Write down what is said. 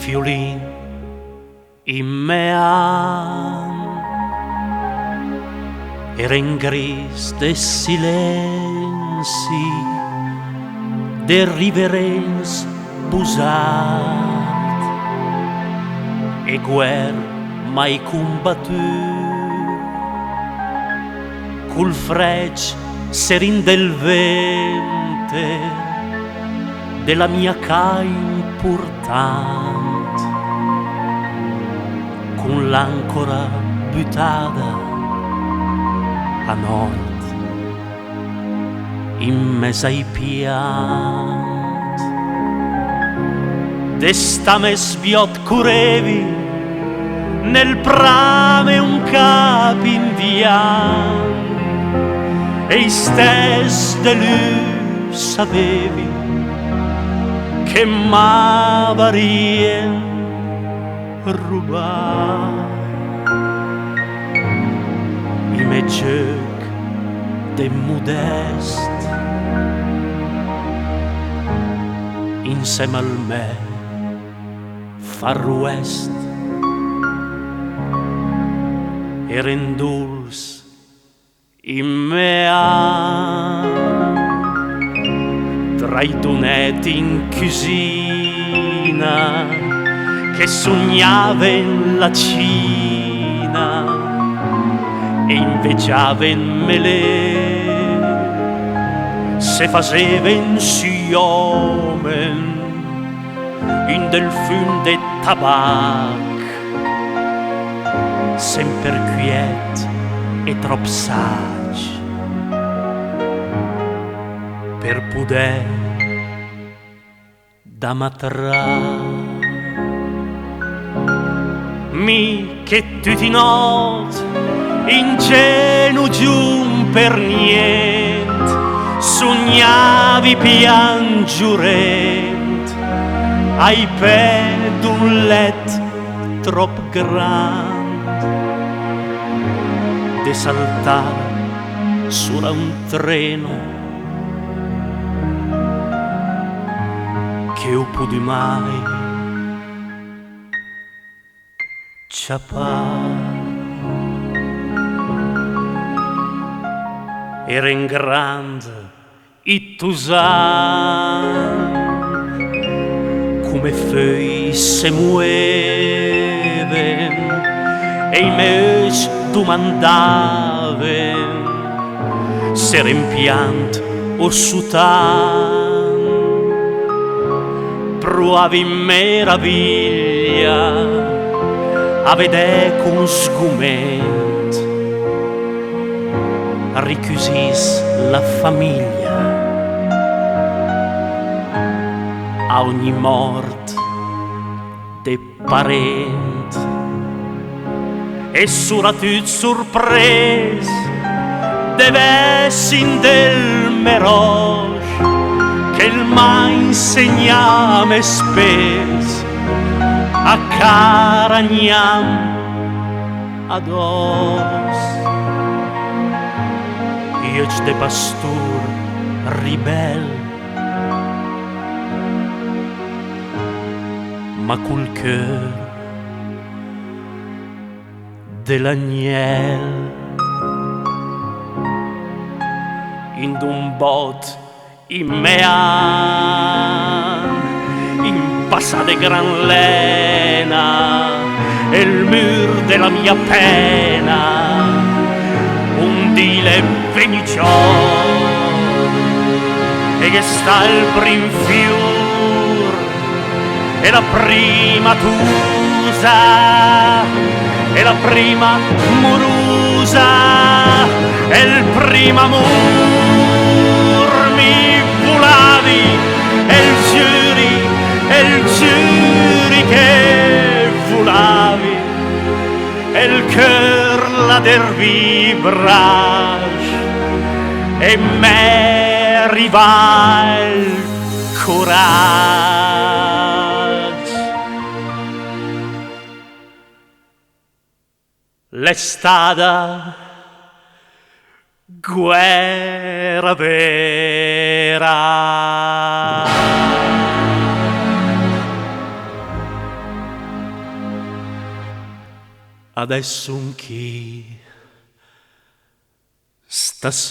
fiolin in mean eren gris de silenci de riverens busat e guer mai combatut col freg serin del vente della mia ca important con l'ancora butada a nord in mezzo ai piant d'estame sbiot curevi nel prame un cap indian e i stes de lui sapevi che m'avarien rubar i me gioc de modest insieme al me far oest eren dulce in mean tra i donetti in cucina che sognaven la Cina e invegiaven melè se faceven si omen in del fum de tabac sempre quiet e trop sage per poder da matrà mi che tutti not ingenu giun per nient sognavi piangiurent ai pe d'un let trop grand de saltar sopra un treno che io pudi mai ciapar. Eren grand i tusan come feuilles se mueven e i meus domandaven se rempiant o sutan proavi meraviglia a vedè con sgument richiusis la famiglia a ogni mort de parent e sura tut surpres devessin del meroge che il m'ha insegname spes a caragnam ados io de pastor ribel ma col cœur dell'agnel in d'un bot immean in passa de gran lena e il mur della mia pena un dile veniciò e che sta il prim fior e la prima tusa e la prima morusa e il primo amor mi volavi e il giuri che volavi e il cœur la der vibrage e me arriva il coraggio. L'estada guerra vera. adesso un chi stasera.